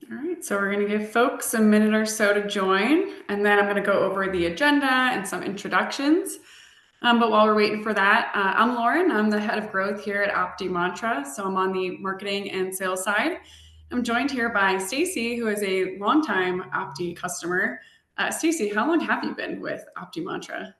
All right, so we're going to give folks a minute or so to join, and then I'm going to go over the agenda and some introductions. But while we're waiting for that, I'm Lauren. I'm the head of growth here at OptiMantra, so I'm on the marketing and sales side. I'm joined here by Stacey, who is a longtime Opti customer. Stacey, how long have you been with OptiMantra?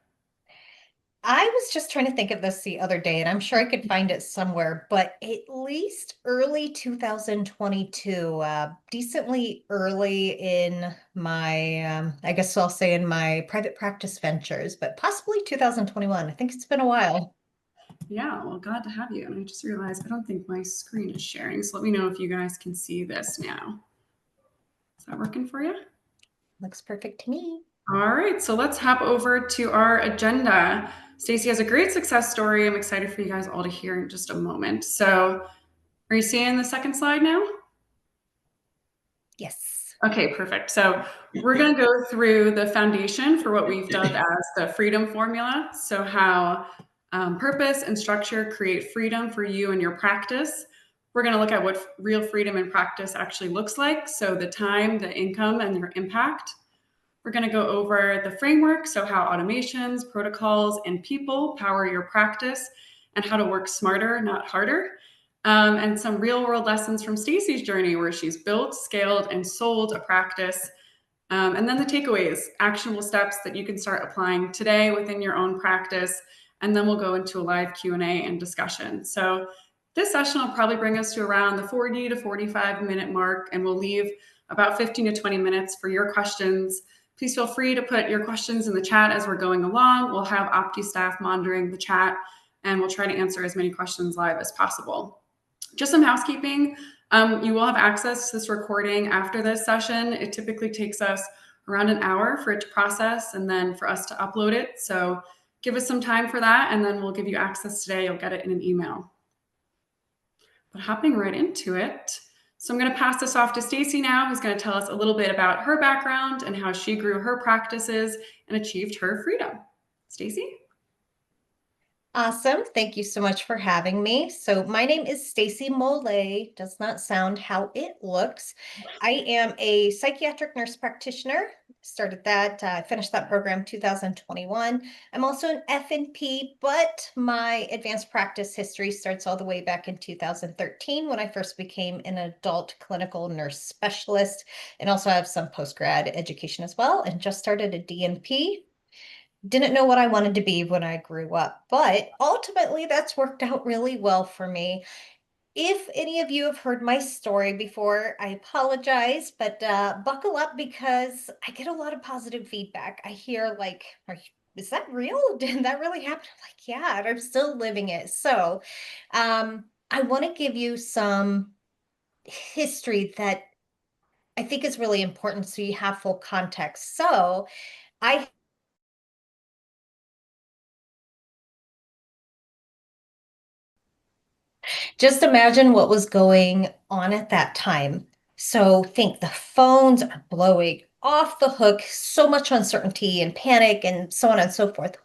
I was just trying to think of this the other day, and I'm sure I could find it somewhere, but at least early 2022, decently early in my, I guess I'll say in my private practice ventures, but possibly 2021. I think it's been a while. Yeah, well, glad to have you. And I just realized I don't think my screen is sharing, so let me know if you guys can see this now. Is that working for you? Looks perfect to me. All right, so let's hop over to our agenda. Stacey has a great success story. I'm excited for you guys all to hear in just a moment. So, are you seeing the second slide now? Yes. Okay, perfect. So, we're going to go through the foundation for what we've dubbed as the freedom formula. So, how purpose and structure create freedom for you and your practice. We're going to look at what real freedom in practice actually looks like. So, the time, the income, and your impact. We're going to go over the framework, so how automations, protocols, and people power your practice and how to work smarter, not harder. And some real world lessons from Stacey's journey where she's built, scaled, and sold a practice. And then the takeaways, actionable steps that you can start applying today within your own practice. And then we'll go into a live Q&A and discussion. So this session will probably bring us to around the 40 to 45 minute mark, and we'll leave about 15 to 20 minutes for your questions. Please feel free to put your questions in the chat as we're going along. We'll have Opti staff monitoring the chat, and we'll try to answer as many questions live as possible. Just some housekeeping. You will have access to this recording after this session. It typically takes us around an hour for it to process and then for us to upload it. So give us some time for that, and then we'll give you access today. You'll get it in an email. But hopping right into it. So I'm going to pass this off to Stacey now, who's going to tell us a little bit about her background and how she grew her practices and achieved her freedom. Stacey? Awesome. Thank you so much for having me. So my name is Stacey Molle. Does not sound how it looks. I am a psychiatric nurse practitioner. Started that, finished that program 2021. I'm also an FNP, but my advanced practice history starts all the way back in 2013 when I first became an adult clinical nurse specialist, and also have some post-grad education as well, and just started a DNP. Didn't know what I wanted to be when I grew up, but ultimately that's worked out really well for me. If any of you have heard my story before, I apologize, but buckle up because I get a lot of positive feedback. I hear like, is that real? Did that really happen? I'm like, yeah, and I'm still living it. So I want to give you some history that I think is really important so you have full context. So I just imagine what was going on at that time. So think the phones are blowing off the hook, so much uncertainty and panic and so on and so forth.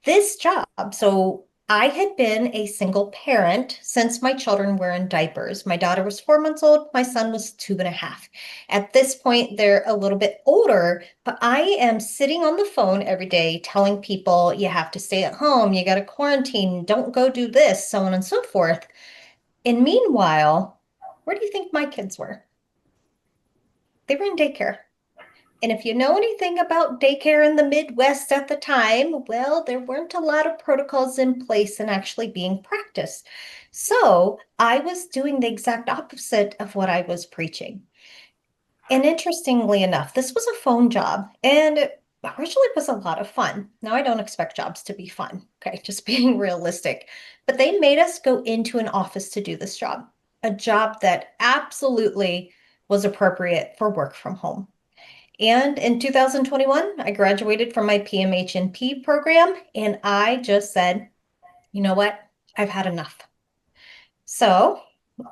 This job, so I had been a single parent since my children were in diapers. My daughter was 4 months old, my son was 2.5. At this point, they're a little bit older, but I am sitting on the phone every day telling people you have to stay at home, you got to quarantine, don't go do this, so on and so forth. And meanwhile, where do you think my kids were? They were in daycare. And if you know anything about daycare in the Midwest at the time, well, there weren't a lot of protocols in place and actually being practiced. So I was doing the exact opposite of what I was preaching. And interestingly enough, this was a phone job and it originally was a lot of fun. Now, I don't expect jobs to be fun, okay, just being realistic. But they made us go into an office to do this job, a job that absolutely was appropriate for work from home. And in 2021, I graduated from my PMHNP program, and I just said, you know what? I've had enough. So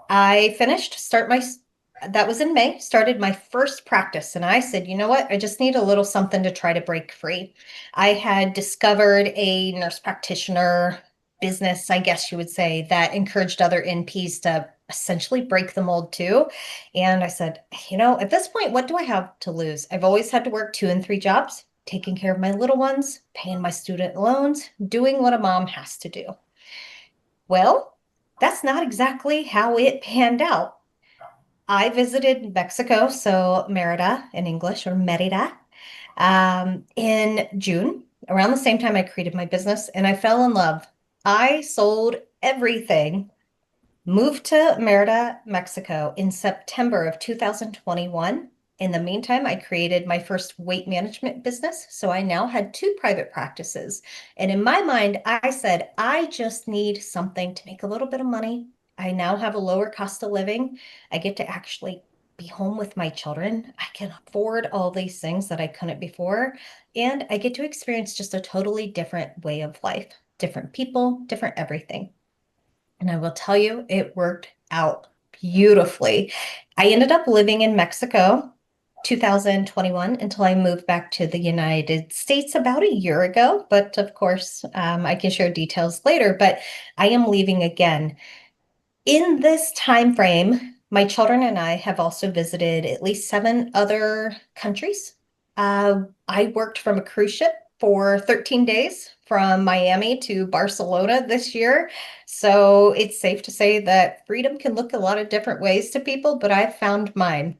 I finished, that was in May, started my first practice. And I said, you know what? I just need a little something to try to break free. I had discovered a nurse practitioner business, I guess you would say, that encouraged other NPs to essentially break the mold too. And I said, at this point, what do I have to lose? I've always had to work 2 and 3 jobs, taking care of my little ones, paying my student loans, doing what a mom has to do. Well, that's not exactly how it panned out. I visited Mexico, so Merida in English, or Merida, in June, around the same time I created my business, and I fell in love. I sold everything, moved to Merida, Mexico in September of 2021. In the meantime, I created my first weight management business. So I now had 2 private practices. And in my mind, I said, I just need something to make a little bit of money. I now have a lower cost of living. I get to actually be home with my children. I can afford all these things that I couldn't before. And I get to experience just a totally different way of life, different people, different everything. And I will tell you, it worked out beautifully. I ended up living in Mexico 2021 until I moved back to the United States about a year ago. But of course, I can share details later, but I am leaving again. In this time frame, my children and I have also visited at least 7 other countries. I worked from a cruise ship for 13 days from Miami to Barcelona this year. So it's safe to say that freedom can look a lot of different ways to people, but I've found mine.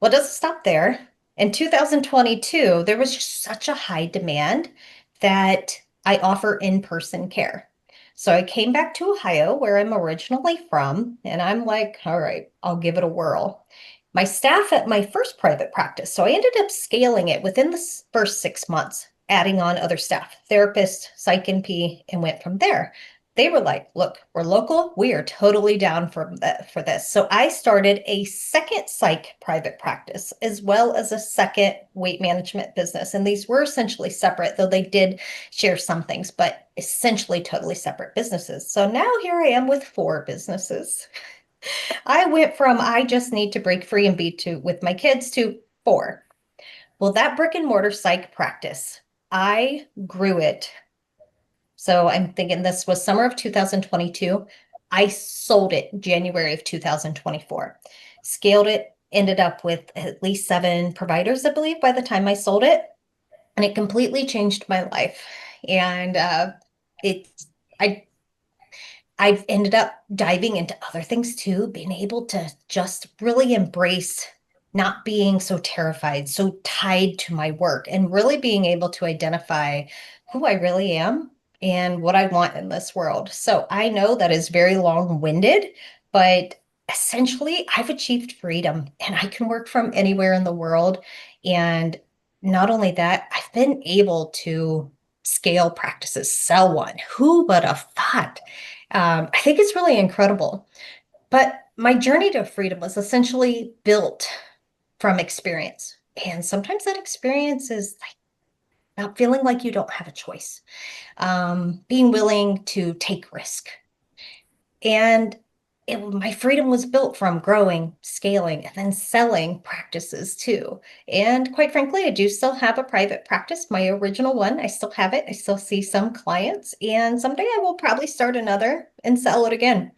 Well, it doesn't stop there. In 2022, there was just such a high demand that I offer in-person care. So I came back to Ohio, where I'm originally from, and I'm like, all right, I'll give it a whirl. My staff at my first private practice, so I ended up scaling it within the first 6 months, adding on other staff, therapists, psych NP, and went from there. They were like, look, we're local. We are totally down for this. So I started a second psych private practice as well as a second weight management business. And these were essentially separate, though they did share some things, but essentially totally separate businesses. So now here I am with 4 businesses. I went from I just need to break free and be with my kids to 4. Well, that brick and mortar psych practice, I grew it. So I'm thinking this was summer of 2022. I sold it January of 2024. Scaled it, ended up with at least 7 providers, I believe, by the time I sold it. And it completely changed my life. And it's I I've ended up diving into other things too, being able to just really embrace not being so terrified, so tied to my work, and really being able to identify who I really am and what I want in this world. So I know that is very long-winded, but essentially I've achieved freedom and I can work from anywhere in the world. And not only that, I've been able to scale practices, sell one. Who would have thought? I think it's really incredible. But my journey to freedom was essentially built from experience. And sometimes that experience is like not feeling like you don't have a choice, being willing to take risk. And my freedom was built from growing, scaling, and then selling practices too. And quite frankly, I do still have a private practice, my original one. I still have it. I still see some clients, and someday I will probably start another and sell it again.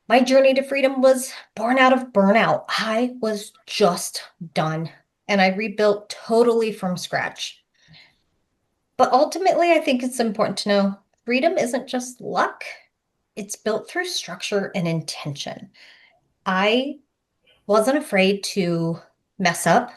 My journey to freedom was born out of burnout. I was just done, and I rebuilt totally from scratch. But ultimately, I think it's important to know freedom isn't just luck. It's built through structure and intention. I wasn't afraid to mess up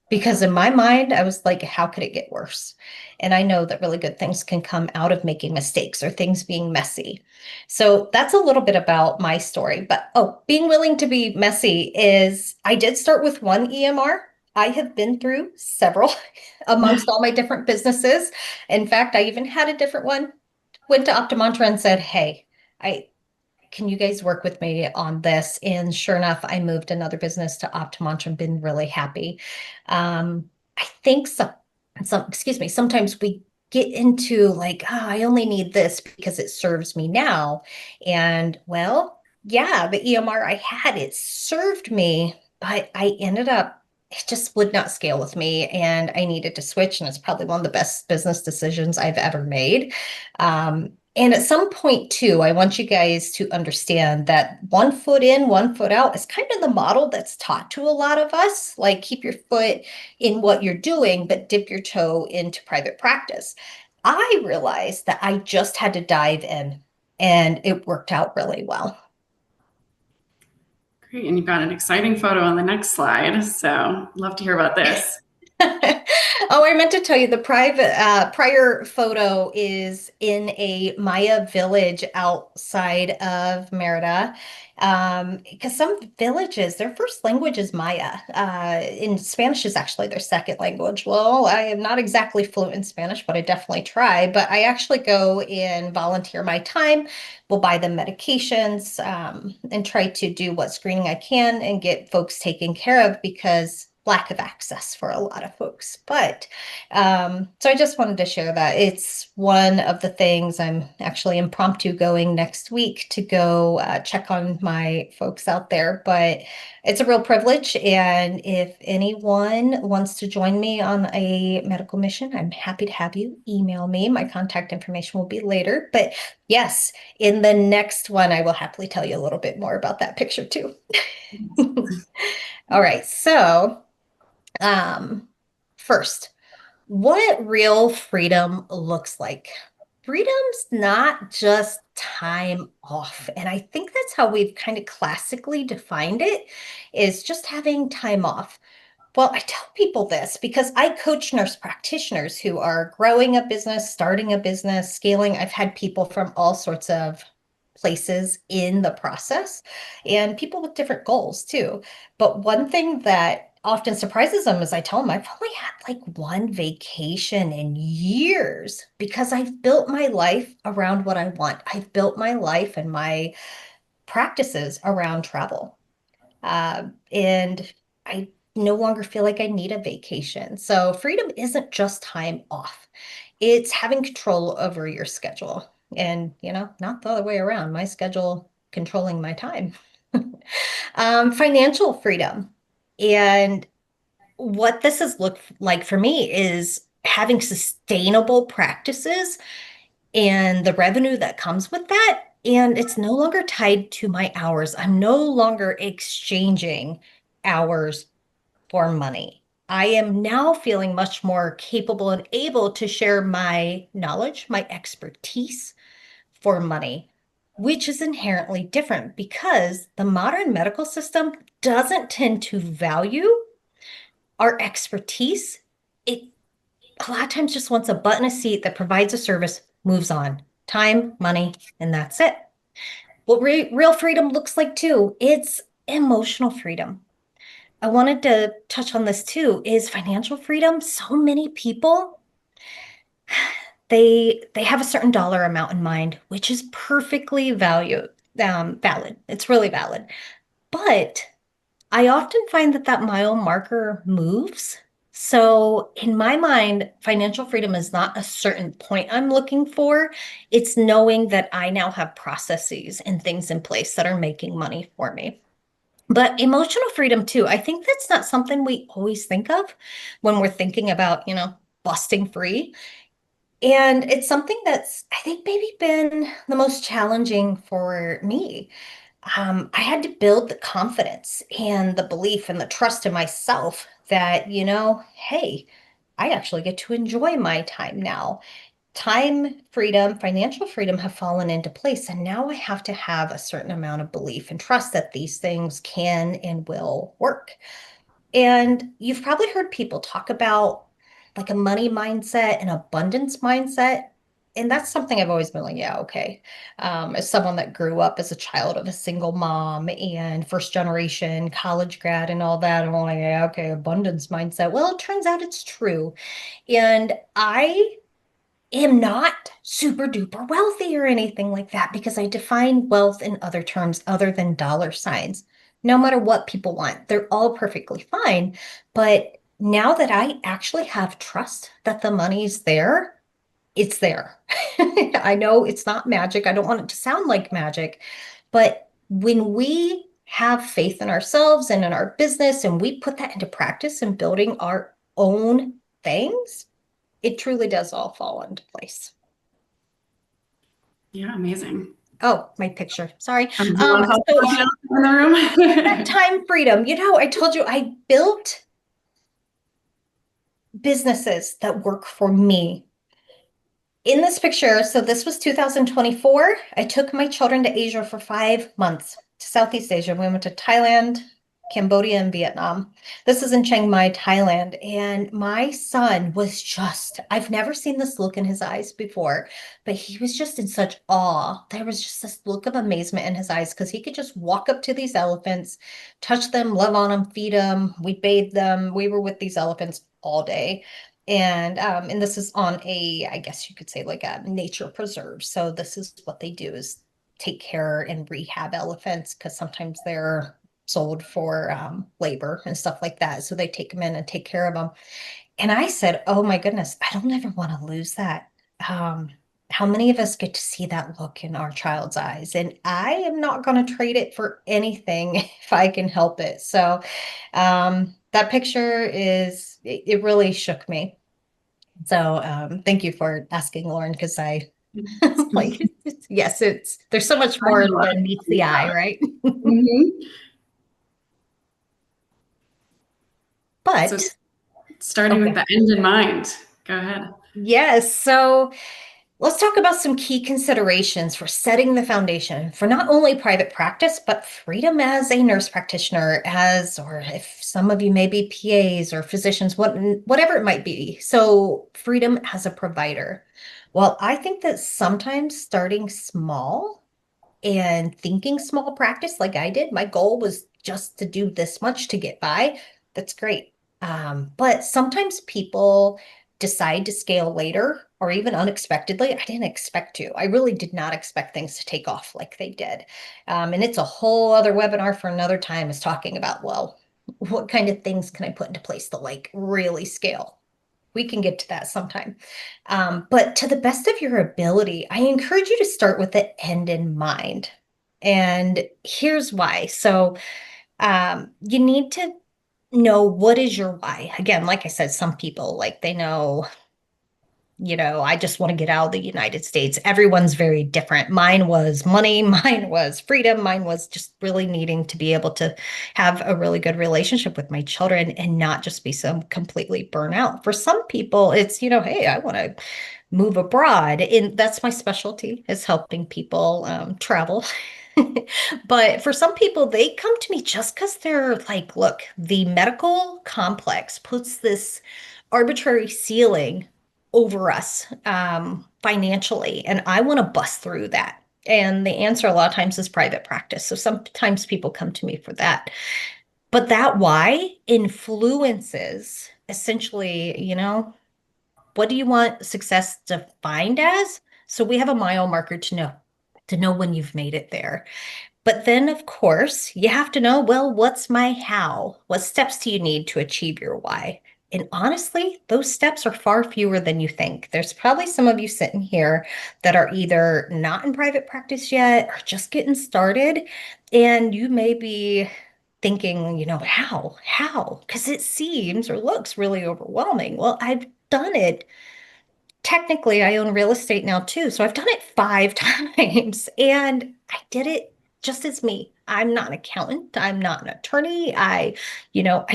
because in my mind, I was like, how could it get worse? And I know that really good things can come out of making mistakes or things being messy. So that's a little bit about my story. But being willing to be messy is I did start with one EMR. I have been through several amongst all my different businesses. In fact, I even had a different one, went to OptiMantra and said, hey, can you guys work with me on this? And sure enough, I moved another business to OptiMantra and been really happy. I think excuse me, sometimes we get into like, oh, I only need this because it serves me now. And well, yeah, the EMR I had, it served me, but I ended up, it just would not scale with me and I needed to switch. And it's probably one of the best business decisions I've ever made. And at some point, too, I want you guys to understand that 1 foot in, 1 foot out is kind of the model that's taught to a lot of us. Like, keep your foot in what you're doing, but dip your toe into private practice. I realized that I just had to dive in, and it worked out really well. Great. And you've got an exciting photo on the next slide. So love to hear about this. Oh, I meant to tell you the prior photo is in a Maya village outside of Merida. Because some villages, their first language is Maya. In Spanish is actually their second language. Well, I am not exactly fluent in Spanish, but I definitely try. But I actually go and volunteer my time. We'll buy them medications, and try to do what screening I can and get folks taken care of because lack of access for a lot of folks. But so I just wanted to share that. It's one of the things I'm actually impromptu going next week to go check on my folks out there. But it's a real privilege. And if anyone wants to join me on a medical mission, I'm happy to have you email me. My contact information will be later. But yes, in the next one, I will happily tell you a little bit more about that picture too. All right. So first, what real freedom looks like. Freedom's not just time off. And I think that's how we've kind of classically defined it, is just having time off. Well, I tell people this because I coach nurse practitioners who are growing a business, starting a business, scaling. I've had people from all sorts of places in the process and people with different goals too. But one thing that often surprises them is I tell them I've only had like one vacation in years because I've built my life around what I want. I've built my life and my practices around travel. And I no longer feel like I need a vacation. So freedom isn't just time off. It's having control over your schedule and, not the other way around, my schedule controlling my time. Financial freedom. And what this has looked like for me is having sustainable practices and the revenue that comes with that. And it's no longer tied to my hours. I'm no longer exchanging hours for money. I am now feeling much more capable and able to share my knowledge, my expertise for money, which is inherently different because the modern medical system doesn't tend to value our expertise. It a lot of times just wants a butt in a seat that provides a service, moves on. Time, money, and that's it. What real freedom looks like too, it's emotional freedom. I wanted to touch on this too, is financial freedom. So many people, they have a certain dollar amount in mind, which is perfectly valid. It's really valid. But I often find that that mile marker moves. So in my mind, financial freedom is not a certain point I'm looking for. It's knowing that I now have processes and things in place that are making money for me. But emotional freedom too, I think that's not something we always think of when we're thinking about, busting free. And it's something that's, I think, maybe been the most challenging for me. I had to build the confidence and the belief and the trust in myself that, hey, I actually get to enjoy my time now. Time freedom, financial freedom have fallen into place. And now I have to have a certain amount of belief and trust that these things can and will work. And you've probably heard people talk about like a money mindset and abundance mindset. And that's something I've always been like, yeah, okay. As someone that grew up as a child of a single mom and first generation college grad and all that, I'm like, yeah, okay, abundance mindset. Well, it turns out it's true. And I am not super duper wealthy or anything like that because I define wealth in other terms other than dollar signs. No matter what people want, they're all perfectly fine. But now that I actually have trust that the money's there, it's there. I know it's not magic. I don't want it to sound like magic, but when we have faith in ourselves and in our business and we put that into practice and building our own things, it truly does all fall into place. Yeah, amazing. Oh, my picture. Sorry. Do you want to talk So about the elephant in the that room? time freedom, I told you I built businesses that work for me. In this picture, so this was 2024. I took my children to Asia for 5 months, to Southeast Asia. We went to Thailand, Cambodia, and Vietnam. This is in Chiang Mai, Thailand. And my son was just, I've never seen this look in his eyes before, but he was just in such awe. There was just this look of amazement in his eyes because he could just walk up to these elephants, touch them, love on them, feed them. We bathed them. We were with these elephants all day. And this is on a, I guess you could say like a nature preserve. So this is what they do is take care and rehab elephants because sometimes they're sold for labor and stuff like that. So they take them in and take care of them. And I said, oh my goodness, I don't ever want to lose that. Um, how many of us get to see that look in our child's eyes? And I am not going to trade it for anything if I can help it. So that picture it really shook me. So thank you for asking, Lauren, because I like yes, there's so much more than meets the eye, right? Mhm. So But starting with okay. the end in mind. Go ahead. Yes, so let's talk about some key considerations for setting the foundation for not only private practice, but freedom as a nurse practitioner, or if some of you may be PAs or physicians, whatever it might be. So, freedom as a provider. Well, I think that sometimes starting small and thinking small practice like I did, my goal was just to do this much to get by. That's great. But sometimes people decide to scale later or even unexpectedly. I didn't expect to. I really did not expect things to take off like they did. And it's a whole other webinar for another time is talking about, well, what kind of things can I put into place to like really scale? We can get to that sometime. But to the best of your ability, I encourage you to start with the end in mind. And here's why. So you need to know what is your why. Again, like I said, some people like they know I just want to get out of the United States. Everyone's very different. Mine was money, mine was freedom, mine was just really needing to be able to have a really good relationship with my children and not just be some completely burnout. For some people, it's, hey, I want to move abroad. And that's my specialty is helping people travel. But for some people, they come to me just because they're like, look, the medical complex puts this arbitrary ceiling over us financially, and I want to bust through that. And the answer a lot of times is private practice. So sometimes people come to me for that. But that why influences essentially, what do you want success defined as? So we have a mile marker to know when you've made it there. But then, of course, you have to know, well, what's my how? What steps do you need to achieve your why? And honestly, those steps are far fewer than you think. There's probably some of you sitting here that are either not in private practice yet or just getting started. And you may be thinking, how? Because it seems or looks really overwhelming. Well, I've done it technically I own real estate now too. So I've done it 5 times and I did it just as me. I'm not an accountant. I'm not an attorney. I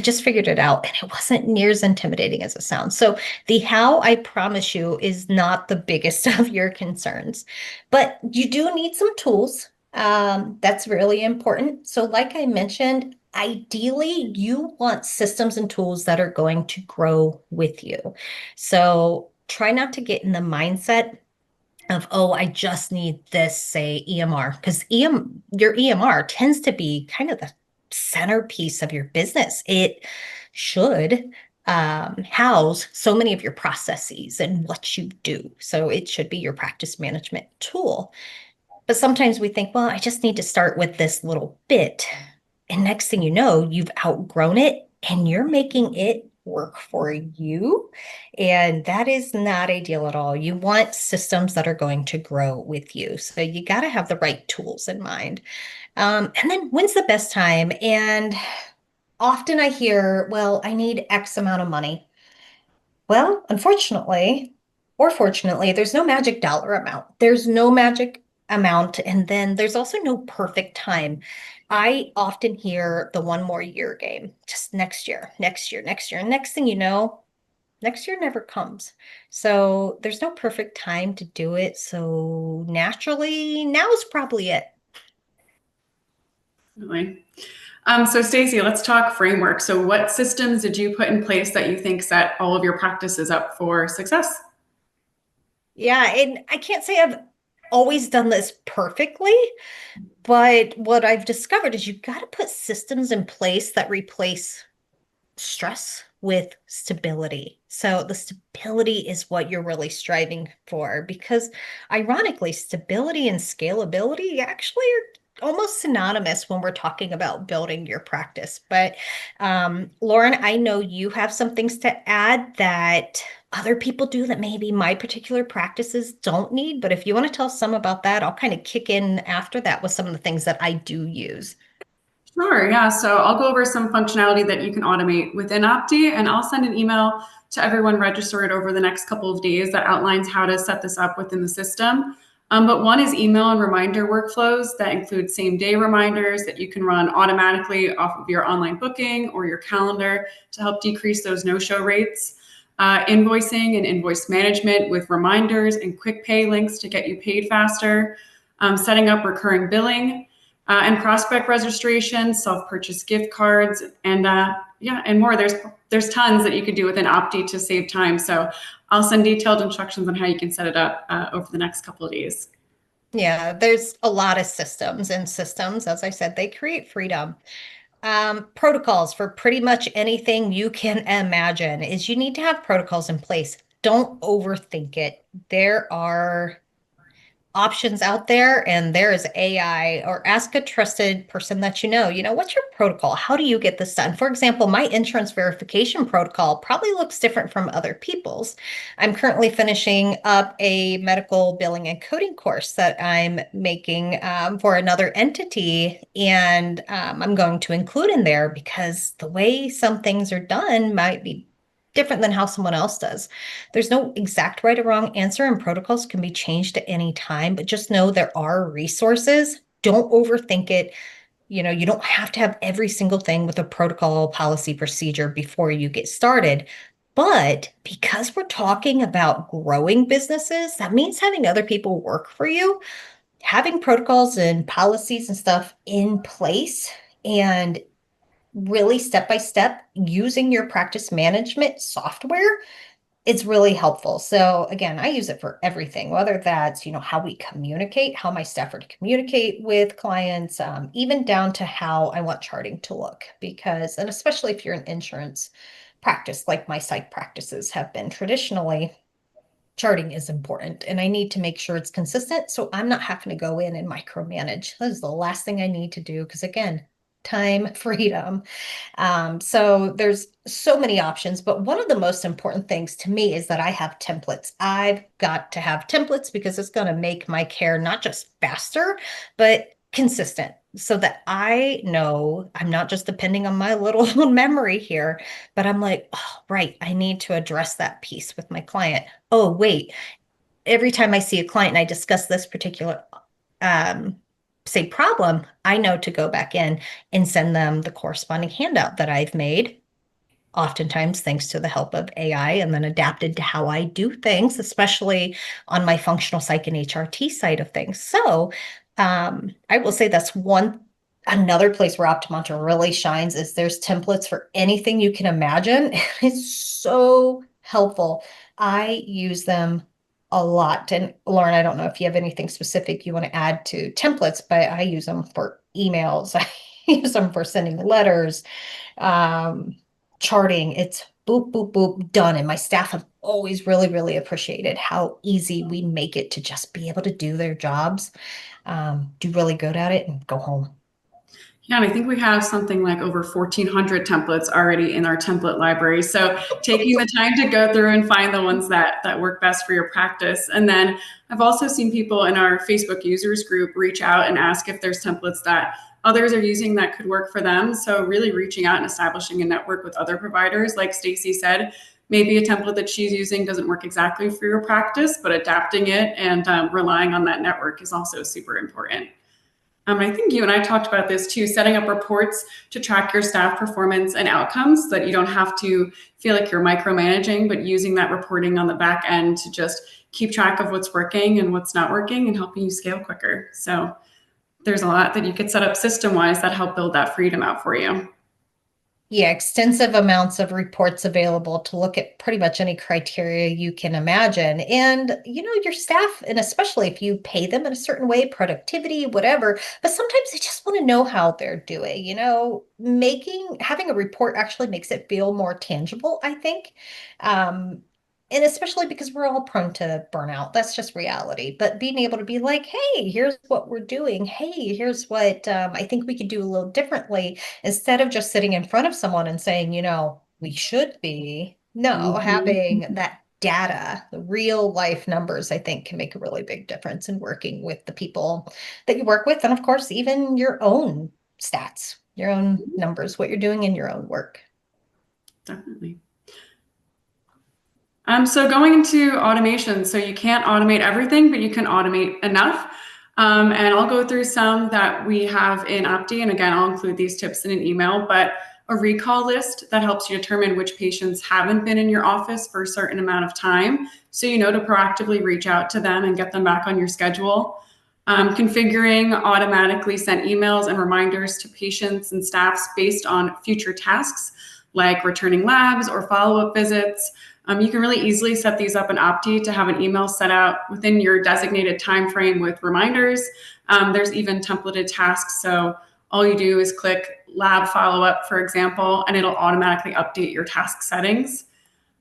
just figured it out and it wasn't near as intimidating as it sounds. So the how, I promise you, is not the biggest of your concerns, but you do need some tools. That's really important. So like I mentioned, ideally you want systems and tools that are going to grow with you. So try not to get in the mindset of, oh, I just need this, say, EMR, because your EMR tends to be kind of the centerpiece of your business. It should house so many of your processes and what you do. So it should be your practice management tool. But sometimes we think, well, I just need to start with this little bit. And next thing you know, you've outgrown it and you're making it work for you. And that is not ideal at all. You want systems that are going to grow with you. So you got to have the right tools in mind. And then when's the best time? And often I hear, well, I need X amount of money. Well, unfortunately, or fortunately, there's no magic dollar amount. There's no magic amount. And then there's also no perfect time. I often hear the one more year game, just next year, next year, next year. And next thing you know, next year never comes. So there's no perfect time to do it. So naturally, now is probably it. Really. So Stacey, let's talk framework. So what systems did you put in place that you think set all of your practices up for success? Yeah, and I can't say I've always done this perfectly, but what I've discovered is you got to put systems in place that replace stress with stability. So the stability is what you're really striving for because ironically, stability and scalability actually are almost synonymous when we're talking about building your practice. But Lauren, I know you have some things to add that other people do that maybe my particular practices don't need. But if you want to tell some about that, I'll kind of kick in after that with some of the things that I do use. Sure, yeah. So I'll go over some functionality that you can automate within Opti, and I'll send an email to everyone registered over the next couple of days that outlines how to set this up within the system. But one is email and reminder workflows that include same day reminders that you can run automatically off of your online booking or your calendar to help decrease those no-show rates. Invoicing and invoice management with reminders and quick pay links to get you paid faster. Setting up recurring billing and prospect registration, self-purchase gift cards, and yeah, and more. There's tons that you could do within Opti to save time. So I'll send detailed instructions on how you can set it up over the next couple of days. Yeah, there's a lot of systems and systems, as I said, they create freedom. Protocols for pretty much anything you can imagine is you need to have protocols in place. Don't overthink it. There are options out there and there is AI or ask a trusted person that you know, what's your protocol? How do you get this done? For example, my insurance verification protocol probably looks different from other people's. I'm currently finishing up a medical billing and coding course that I'm making for another entity, and I'm going to include in there because the way some things are done might be different than how someone else does. There's no exact right or wrong answer, and protocols can be changed at any time, but just know there are resources. Don't overthink it. You know, you don't have to have every single thing with a protocol, policy, procedure before you get started. But because we're talking about growing businesses, that means having other people work for you, having protocols and policies and stuff in place, and really step by step using your practice management software, it's really helpful. So again, I use it for everything, whether that's, how we communicate, how my staff are to communicate with clients, even down to how I want charting to look. Because, and especially if you're an insurance practice, like my psych practices have been traditionally, charting is important. And I need to make sure it's consistent. So I'm not having to go in and micromanage. That is the last thing I need to do. Because again, time, freedom. So there's so many options, but one of the most important things to me is that I have templates. I've got to have templates because it's going to make my care not just faster, but consistent so that I know I'm not just depending on my little memory here, but I'm like, oh, right, I need to address that piece with my client. Oh, wait, every time I see a client and I discuss this particular say problem, I know to go back in and send them the corresponding handout that I've made, oftentimes thanks to the help of AI, and then adapted to how I do things, especially on my functional psych and HRT side of things. So I will say that's another place where OptiMantra really shines is there's templates for anything you can imagine. It's so helpful. I use them a lot. And Lauren, I don't know if you have anything specific you want to add to templates, but I use them for emails. I use them for sending letters, um, charting. It's boop, boop, boop, done. And my staff have always really, really appreciated how easy we make it to just be able to do their jobs, do really good at it, and go home. Yeah, and I think we have something like over 1,400 templates already in our template library. So taking the time to go through and find the ones that work best for your practice. And then I've also seen people in our Facebook users group reach out and ask if there's templates that others are using that could work for them. So really reaching out and establishing a network with other providers, like Stacey said, maybe a template that she's using doesn't work exactly for your practice, but adapting it and relying on that network is also super important. I think you and I talked about this too, setting up reports to track your staff performance and outcomes so that you don't have to feel like you're micromanaging, but using that reporting on the back end to just keep track of what's working and what's not working and helping you scale quicker. So there's a lot that you could set up system-wise that help build that freedom out for you. Yeah, extensive amounts of reports available to look at pretty much any criteria you can imagine. And, your staff, and especially if you pay them in a certain way, productivity, whatever, but sometimes they just want to know how they're doing. Having a report actually makes it feel more tangible, I think. And especially because we're all prone to burnout. That's just reality. But being able to be like, hey, here's what we're doing. Hey, here's what I think we could do a little differently, instead of just sitting in front of someone and saying, we should be. No, having that data, the real life numbers, I think can make a really big difference in working with the people that you work with. And of course, even your own stats, your own numbers, what you're doing in your own work. Definitely. So going into automation, so you can't automate everything, but you can automate enough. And I'll go through some that we have in Opti. And again, I'll include these tips in an email, but a recall list that helps you determine which patients haven't been in your office for a certain amount of time. So you know to proactively reach out to them and get them back on your schedule. Configuring automatically sent emails and reminders to patients and staffs based on future tasks, like returning labs or follow-up visits. You can really easily set these up in Opti to have an email set out within your designated time frame with reminders. There's even templated tasks. So all you do is click lab follow-up, for example, and it'll automatically update your task settings.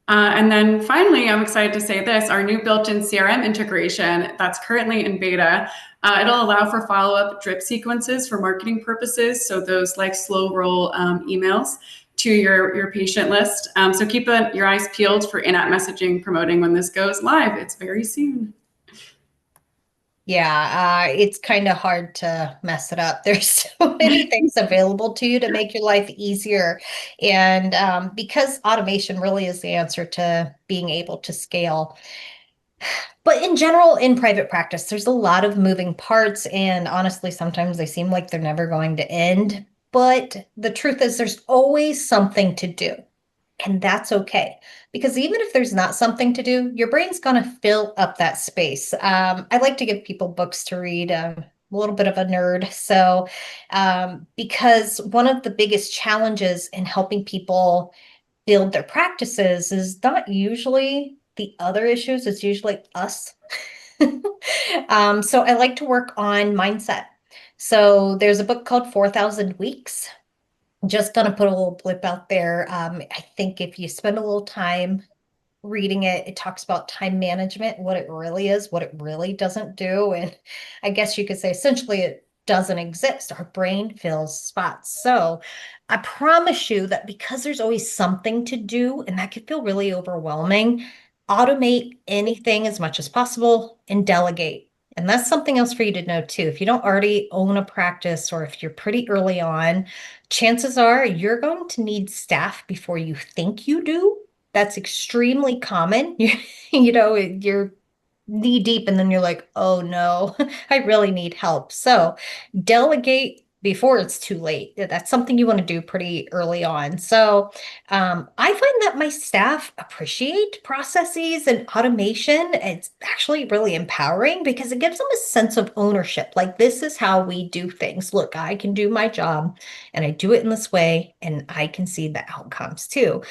And then finally, I'm excited to say this, our new built-in CRM integration that's currently in beta, it'll allow for follow-up drip sequences for marketing purposes. So those like slow roll emails to your patient list. So keep your eyes peeled for in-app messaging promoting when this goes live. It's very soon. Yeah, it's kind of hard to mess it up. There's so many things available to you to make your life easier. And because automation really is the answer to being able to scale. But in general, in private practice, there's a lot of moving parts. And honestly, sometimes they seem like they're never going to end. But the truth is, there's always something to do. And that's okay. Because even if there's not something to do, your brain's going to fill up that space. I like to give people books to read. A little bit of a nerd. So, because one of the biggest challenges in helping people build their practices is not usually the other issues, it's usually us. So, I like to work on mindset. So, there's a book called 4,000 Weeks. Just gonna put a little blip out there. I think if you spend a little time reading it, it talks about time management, what it really is, what it really doesn't do. And I guess you could say essentially it doesn't exist. Our brain fills spots. So I promise you that because there's always something to do, and that could feel really overwhelming, automate anything as much as possible and delegate. And that's something else for you to know too. If you don't already own a practice or if you're pretty early on, chances are you're going to need staff before you think you do. That's extremely common. You're knee deep and then you're like, oh no, I really need help. So delegate before it's too late. That's something you want to do pretty early on. So I find that my staff appreciate processes and automation. It's actually really empowering because it gives them a sense of ownership. Like, this is how we do things. Look, I can do my job and I do it in this way, and I can see the outcomes too.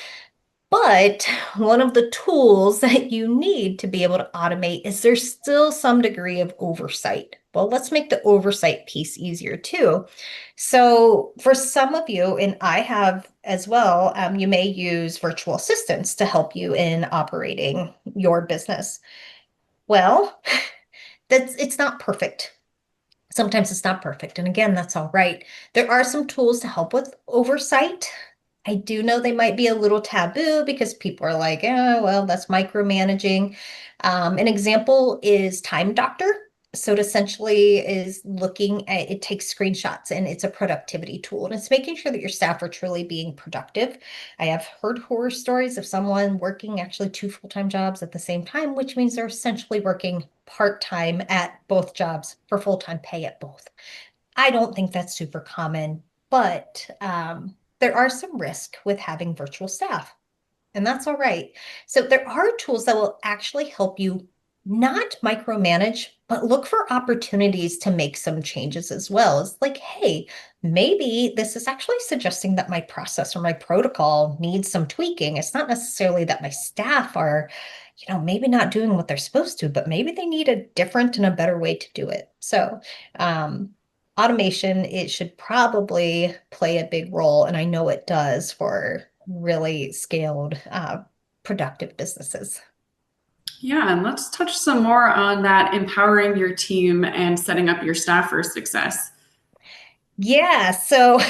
But one of the tools that you need to be able to automate is there's still some degree of oversight. Well, let's make the oversight piece easier too. So for some of you, and I have as well, you may use virtual assistants to help you in operating your business. Well, it's not perfect. Sometimes it's not perfect. And again, that's all right. There are some tools to help with oversight. I do know they might be a little taboo because people are like, oh, well, that's micromanaging. An example is Time Doctor. So it essentially is looking at, it takes screenshots and it's a productivity tool. And it's making sure that your staff are truly being productive. I have heard horror stories of someone working actually two full-time jobs at the same time, which means they're essentially working part-time at both jobs for full-time pay at both. I don't think that's super common, but there are some risks with having virtual staff, and that's all right. So there are tools that will actually help you not micromanage, but look for opportunities to make some changes as well. It's like, hey, maybe this is actually suggesting that my process or my protocol needs some tweaking. It's not necessarily that my staff are, maybe not doing what they're supposed to, but maybe they need a different and a better way to do it. So, automation, it should probably play a big role, and I know it does for really scaled, productive businesses. Yeah, and let's touch some more on that empowering your team and setting up your staff for success. Yeah, so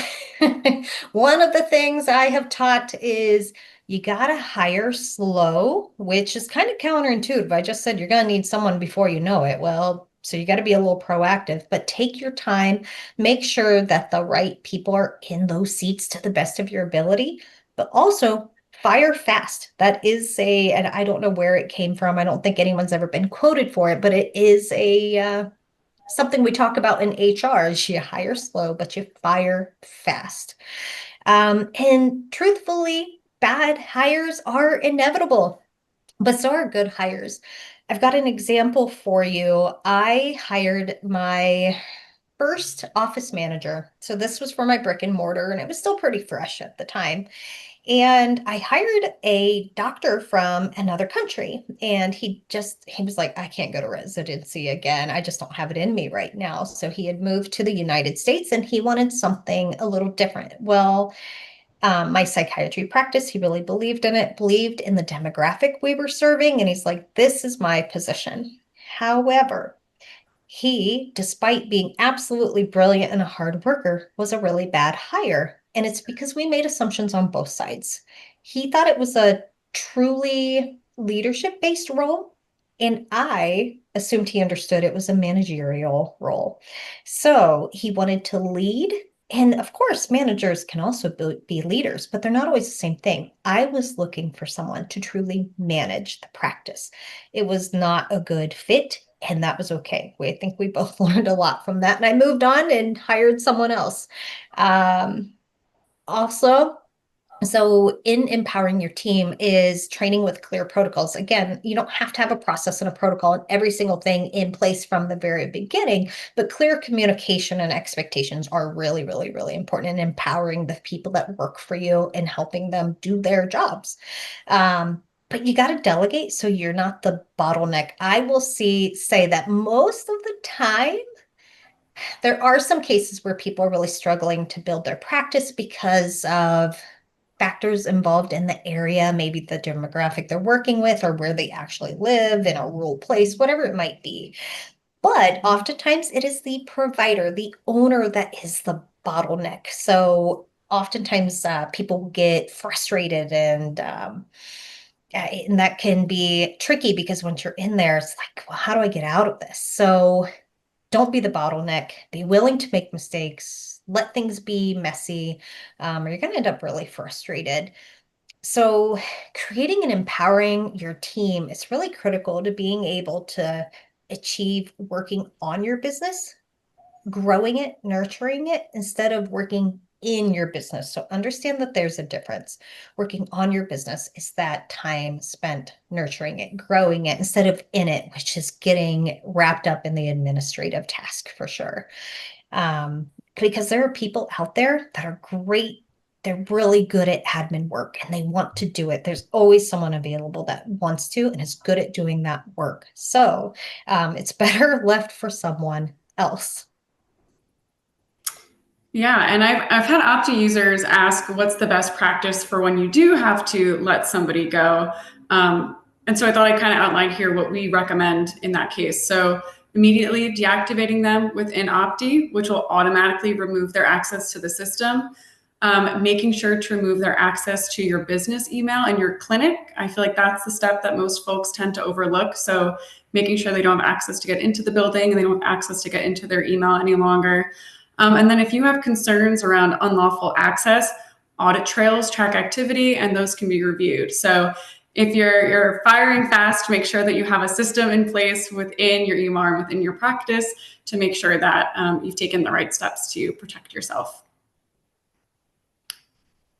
one of the things I have taught is you gotta hire slow, which is kind of counterintuitive. I just said you're gonna need someone before you know it. Well, so you got to be a little proactive, but take your time, make sure that the right people are in those seats to the best of your ability, but also fire fast. That is and I don't know where it came from. I don't think anyone's ever been quoted for it, but it is something we talk about in HR is you hire slow, but you fire fast. And truthfully, bad hires are inevitable, but so are good hires. I've got an example for you. I hired my first office manager. So this was for my brick and mortar, and it was still pretty fresh at the time. And I hired a doctor from another country, and he was like, I can't go to residency again. I just don't have it in me right now. So he had moved to the United States and he wanted something a little different. Well, my psychiatry practice, he really believed in it, believed in the demographic we were serving. And he's like, this is my position. However, he, despite being absolutely brilliant and a hard worker, was a really bad hire. And it's because we made assumptions on both sides. He thought it was a truly leadership-based role, and I assumed he understood it was a managerial role. So he wanted to lead. And of course, managers can also be leaders, but they're not always the same thing. I was looking for someone to truly manage the practice. It was not a good fit, and that was okay. I think we both learned a lot from that. And I moved on and hired someone else. Um, Also, so in empowering your team is training with clear protocols. Again, you don't have to have a process and a protocol and every single thing in place from the very beginning, but clear communication and expectations are really, really, really important in empowering the people that work for you and helping them do their jobs. But you got to delegate so you're not the bottleneck. I will say that most of the time, there are some cases where people are really struggling to build their practice because of factors involved in the area, maybe the demographic they're working with or where they actually live in a rural place, whatever it might be. But oftentimes it is the provider, the owner that is the bottleneck. So oftentimes people get frustrated and that can be tricky because once you're in there, it's like, well, how do I get out of this? So don't be the bottleneck. Be willing to make mistakes. Let things be messy, or you're going to end up really frustrated. So, creating and empowering your team is really critical to being able to achieve working on your business, growing it, nurturing it, instead of working in your business. So understand that there's a difference. Working on your business is that time spent nurturing it, growing it, instead of in it, which is getting wrapped up in the administrative task for sure. Because there are people out there that are great. They're really good at admin work and they want to do it. There's always someone available that wants to and is good at doing that work. So it's better left for someone else. Yeah, and I've had Opti users ask what's the best practice for when you do have to let somebody go. And so I thought I'd kind of outline here what we recommend in that case. So immediately deactivating them within Opti, which will automatically remove their access to the system. Making sure to remove their access to your business email and your clinic. I feel like that's the step that most folks tend to overlook. So making sure they don't have access to get into the building and they don't have access to get into their email any longer. And then if you have concerns around unlawful access, audit trails track activity and those can be reviewed. So if you're firing fast, make sure that you have a system in place within your EMR and within your practice to make sure that you've taken the right steps to protect yourself.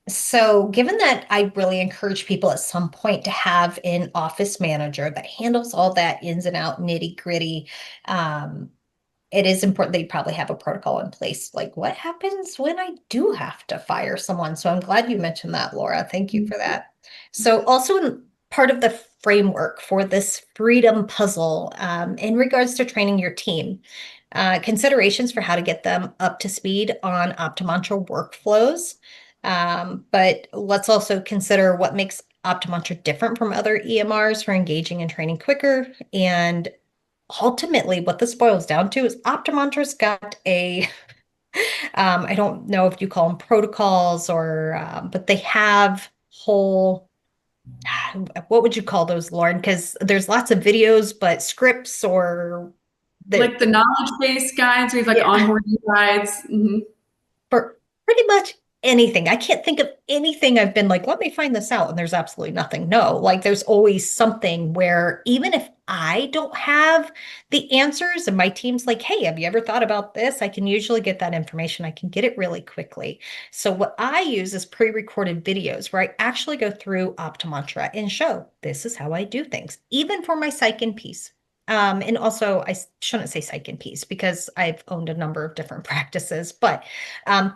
So, given that I really encourage people at some point to have an office manager that handles all that ins and out nitty gritty, it is important that you probably have a protocol in place. Like, what happens when I do have to fire someone? So, I'm glad you mentioned that, Laura. Thank you for that. So, also part of the framework for this freedom puzzle in regards to training your team, considerations for how to get them up to speed on OptiMantra workflows. But let's also consider what makes OptiMantra different from other EMRs for engaging and training quicker. And ultimately, what this boils down to is OptiMantra's got a, I don't know if you call them protocols or, but they have whole, what would you call those, Lauren? Because there's lots of videos, but scripts or like the knowledge base guides, we have like onboarding guides. For pretty much anything. I can't think of anything I've been like, let me find this out. And there's absolutely nothing. No, like there's always something where even if I don't have the answers and my team's like, hey, have you ever thought about this? I can usually get that information. I can get it really quickly. So what I use is pre-recorded videos where I actually go through OptiMantra and show this is how I do things, even for my psych and peace. And also, I shouldn't say psych and peace because I've owned a number of different practices, but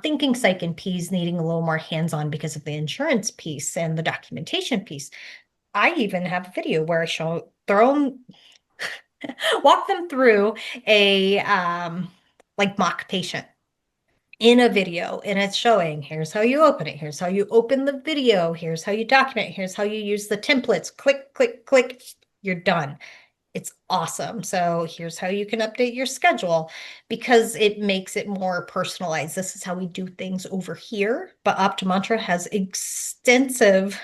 thinking psych and peas needing a little more hands-on because of the insurance piece and the documentation piece. I even have a video where I show their own, walk them through a like mock patient in a video, and it's showing here's how you open it, here's how you open the video, here's how you document, here's how you use the templates, click, click, click, you're done. It's awesome. So here's how you can update your schedule because it makes it more personalized. This is how we do things over here. But OptiMantra has extensive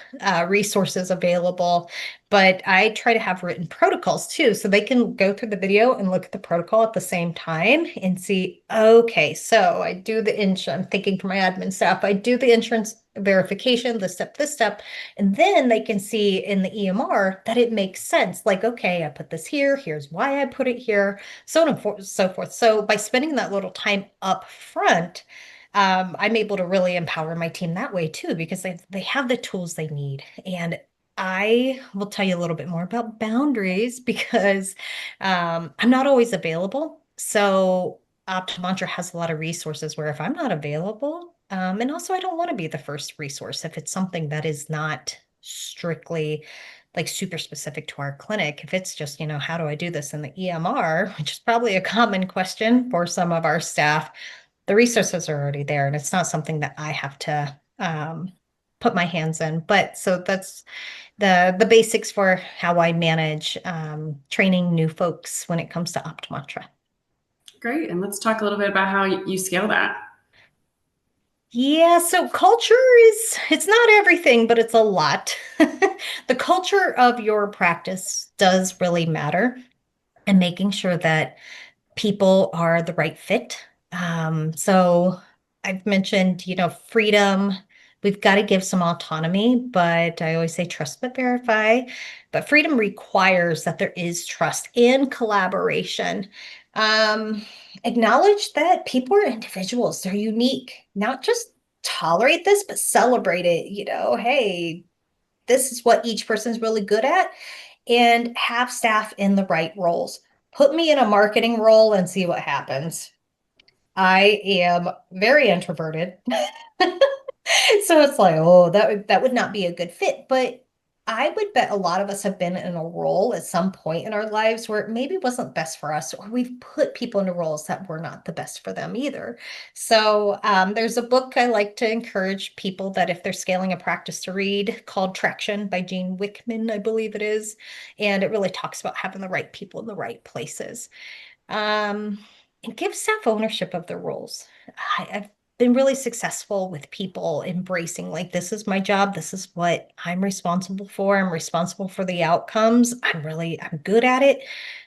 resources available. But I try to have written protocols too, so they can go through the video and look at the protocol at the same time and see, okay, so I do the insurance, I'm thinking for my admin staff, I do the insurance verification, this step, and then they can see in the EMR that it makes sense. Like, okay, I put this here, here's why I put it here, so on and so forth. So by spending that little time up front, I'm able to really empower my team that way too, because they have the tools they need. And I will tell you a little bit more about boundaries because I'm not always available. So OptiMantra has a lot of resources where if I'm not available, and also I don't want to be the first resource if it's something that is not strictly like super specific to our clinic. If it's just, how do I do this in the EMR, which is probably a common question for some of our staff, the resources are already there and it's not something that I have to put my hands in. But so that's the basics for how I manage training new folks when it comes to OptiMantra. Great. And let's talk a little bit about how you scale that. Yeah, so culture it's not everything, but it's a lot. The culture of your practice does really matter, and making sure that people are the right fit. So I've mentioned, freedom. We've got to give some autonomy, but I always say trust but verify. But freedom requires that there is trust and collaboration. Um, Acknowledge that people are individuals, they're unique, not just tolerate this, but celebrate it. Hey, this is what each person's really good at, and have staff in the right roles. Put me in a marketing role and see what happens. I am very introverted. So it's like, oh, that would not be a good fit. But I would bet a lot of us have been in a role at some point in our lives where it maybe wasn't best for us, or we've put people into roles that were not the best for them either. So there's a book I like to encourage people that if they're scaling a practice to read called Traction by Gene Wickman, I believe it is. And it really talks about having the right people in the right places. And give staff ownership of their roles. been really successful with people embracing, like, this is my job, this is what I'm responsible for. I'm responsible for the outcomes. I'm good at it.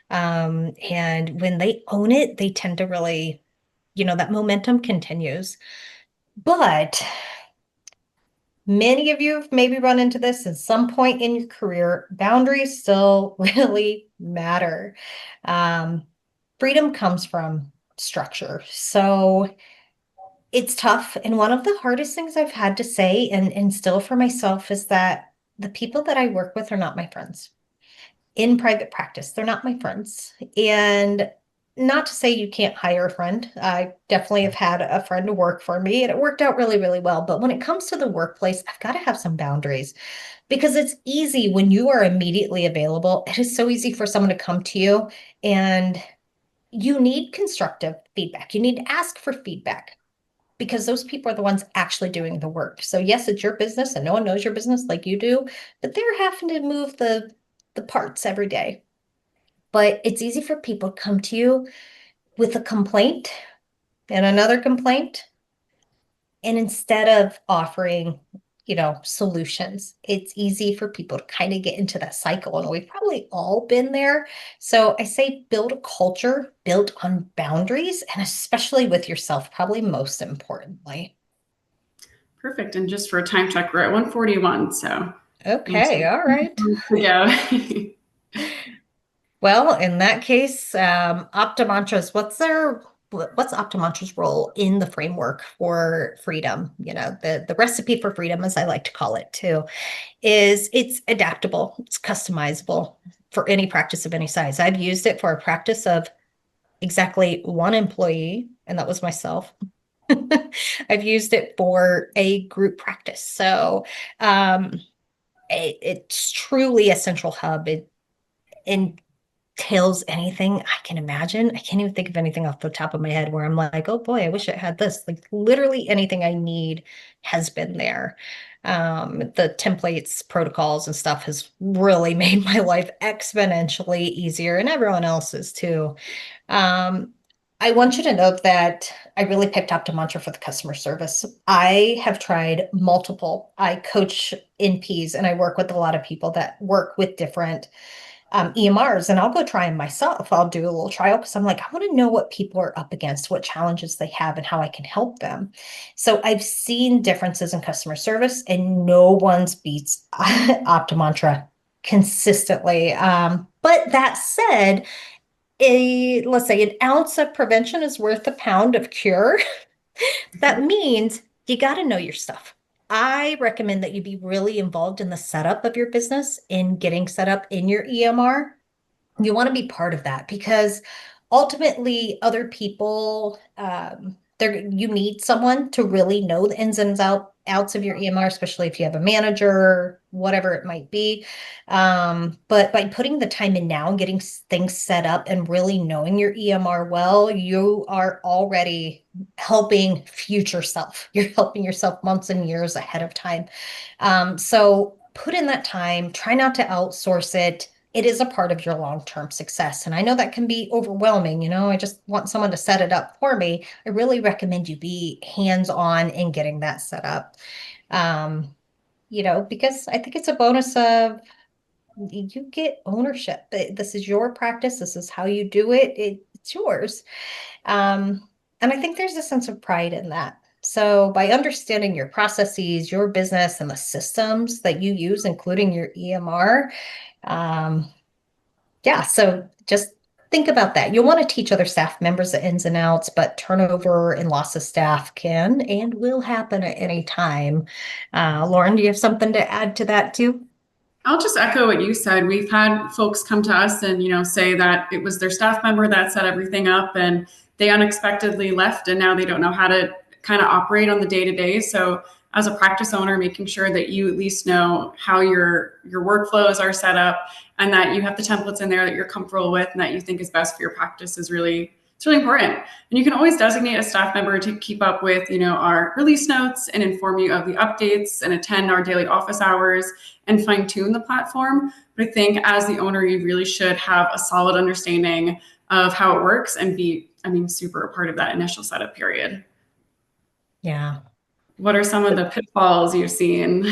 And when they own it, they tend to really, that momentum continues. But many of you have maybe run into this at some point in your career. Boundaries still really matter. Um, Freedom comes from structure. So it's tough. And one of the hardest things I've had to say and instill for myself is that the people that I work with are not my friends. In private practice, they're not my friends. And not to say you can't hire a friend. I definitely have had a friend to work for me and it worked out really, really well. But when it comes to the workplace, I've got to have some boundaries because it's easy when you are immediately available. It is so easy for someone to come to you and you need constructive feedback. You need to ask for feedback because those people are the ones actually doing the work. So yes, it's your business and no one knows your business like you do, but they're having to move the parts every day. But it's easy for people to come to you with a complaint and another complaint. And instead of offering, solutions, it's easy for people to kind of get into that cycle. And we've probably all been there. So I say build a culture built on boundaries and especially with yourself, probably most importantly. Perfect. And just for a time check, we're at 141. So Okay, all right. to go. Well, in that case, OptiMantra's, what's OptiMantra's role in the framework for freedom? The recipe for freedom, as I like to call it too, is it's adaptable, it's customizable for any practice of any size. I've used it for a practice of exactly one employee, and that was myself. I've used it for a group practice. So it's truly a central hub. It entails anything I can imagine. I can't even think of anything off the top of my head where I'm like, oh boy, I wish it had this. Like literally anything I need has been there. The templates, protocols, and stuff has really made my life exponentially easier and everyone else's too. Um, I want you to know that I really picked OptiMantra for the customer service. I have tried multiple. I coach NPs and I work with a lot of people that work with different EMRs, and I'll go try them myself. I'll do a little trial because I'm like, I want to know what people are up against, what challenges they have, and how I can help them. So I've seen differences in customer service, and no one's beats OptiMantra consistently. But that said, let's say an ounce of prevention is worth a pound of cure. That means you got to know your stuff. I recommend that you be really involved in the setup of your business, in getting set up in your EMR. You want to be part of that because ultimately other people, you need someone to really know the ins and outs of your EMR, especially if you have a manager, whatever it might be. But by putting the time in now and getting things set up and really knowing your EMR well, you are already helping future self. You're helping yourself months and years ahead of time. So put in that time, try not to outsource it. It is a part of your long-term success. And I know that can be overwhelming. I just want someone to set it up for me. I really recommend you be hands-on in getting that set up. Because I think it's a bonus of you get ownership. This is your practice. This is how you do it. It's yours. And I think there's a sense of pride in that. So by understanding your processes, your business, and the systems that you use, including your EMR, so just think about that. You'll want to teach other staff members the ins and outs, but turnover and loss of staff can and will happen at any time. Lauren, do you have something to add to that too? I'll just echo what you said. We've had folks come to us and, say that it was their staff member that set everything up and they unexpectedly left and now they don't know how to kind of operate on the day to day. So as a practice owner, making sure that you at least know how your workflows are set up and that you have the templates in there that you're comfortable with and that you think is best for your practice it's really important. And you can always designate a staff member to keep up with, our release notes and inform you of the updates and attend our daily office hours and fine tune the platform. But I think as the owner, you really should have a solid understanding of how it works and be, super a part of that initial setup period. Yeah. What are some of the pitfalls you've seen?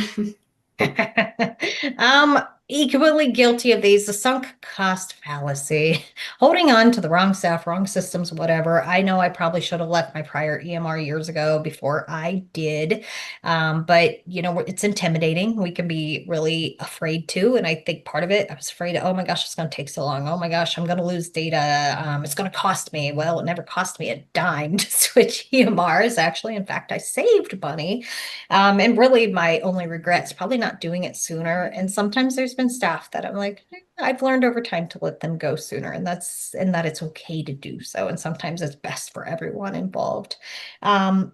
um, Equally guilty of these, the sunk cost fallacy. Holding on to the wrong staff, wrong systems, whatever. I know I probably should have left my prior EMR years ago before I did. But it's intimidating. We can be really afraid too. And I think part of it, I was afraid, oh my gosh, it's going to take so long. Oh my gosh, I'm going to lose data. It's going to cost me. Well, it never cost me a dime to switch EMRs. Actually, in fact, I saved money. And really, my only regret is probably not doing it sooner. And sometimes there's been staff that I'm like, I've learned over time to let them go sooner, and that it's okay to do so. And sometimes it's best for everyone involved.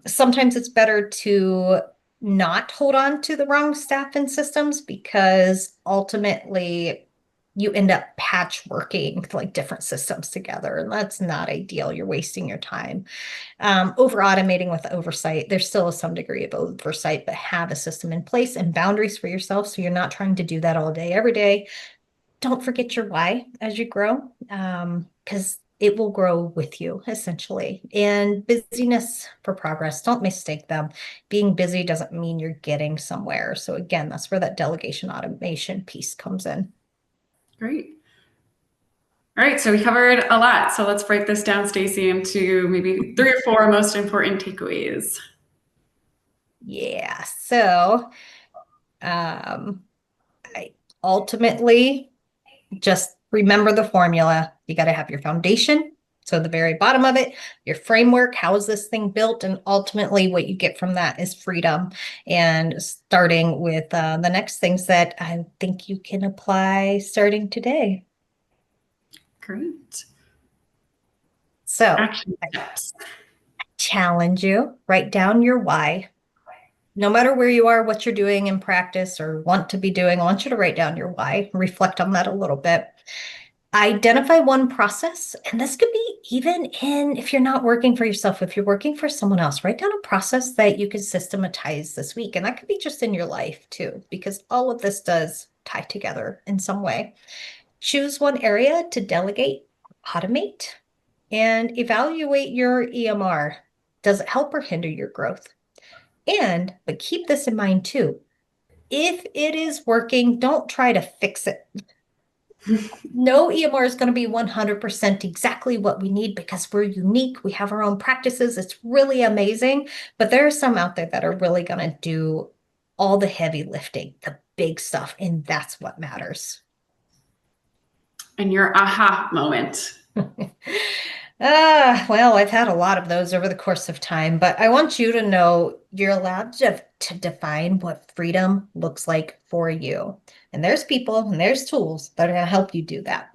Sometimes it's better to not hold on to the wrong staff and systems because ultimately you end up patchworking like different systems together, and that's not ideal. You're wasting your time. Over automating with oversight. There's still some degree of oversight, but have a system in place and boundaries for yourself so you're not trying to do that all day, every day. Don't forget your why as you grow, because it will grow with you essentially. And busyness for progress, don't mistake them. Being busy doesn't mean you're getting somewhere. So again, that's where that delegation automation piece comes in. Great. All right, so we covered a lot. So let's break this down, Stacey, into maybe 3 or 4 most important takeaways. Yeah. So I ultimately just remember the formula. You got to have your foundation. So the very bottom of it, your framework, how is this thing built? And ultimately what you get from that is freedom. And starting with the next things that I think you can apply starting today. Great. So Action steps. challenge you, write down your why. No matter where you are, what you're doing in practice or want to be doing, I want you to write down your why, reflect on that a little bit. Identify one process, and this could be even in if you're not working for yourself, if you're working for someone else, write down a process that you can systematize this week. And that could be just in your life too, because all of this does tie together in some way. Choose one area to delegate, automate, and evaluate your EMR. Does it help or hinder your growth? But keep this in mind too. If it is working, don't try to fix it. No EMR is going to be 100% exactly what we need because we're unique. We have our own practices. It's really amazing. But there are some out there that are really going to do all the heavy lifting, the big stuff, and that's what matters. And your aha moment. Well, I've had a lot of those over the course of time, but I want you to know you're allowed to define what freedom looks like for you. And there's people and there's tools that are going to help you do that.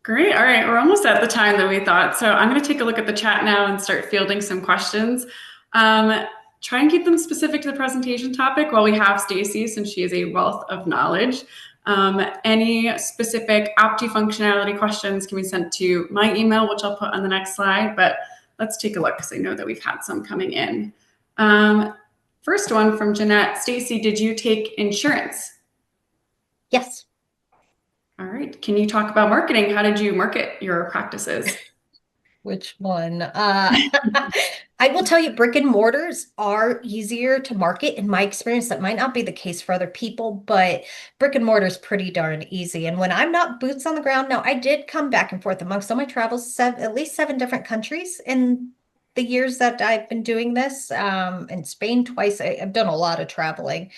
Great. All right. We're almost at the time that we thought. So I'm going to take a look at the chat now and start fielding some questions. Try and keep them specific to the presentation topic while we have Stacey, since she is a wealth of knowledge. Any specific Opti functionality questions can be sent to my email, which I'll put on the next slide, but let's take a look because I know that we've had some coming in. First one from Jeanette. Stacey, did you take insurance? Yes. All right. Can you talk about marketing? How did you market your practices? Which one? I will tell you, brick and mortars are easier to market. In my experience, that might not be the case for other people, but brick and mortar is pretty darn easy. And when I'm not boots on the ground, now I did come back and forth amongst all my travels, at least 7 different countries in the years that I've been doing this. In Spain twice. I've done a lot of traveling.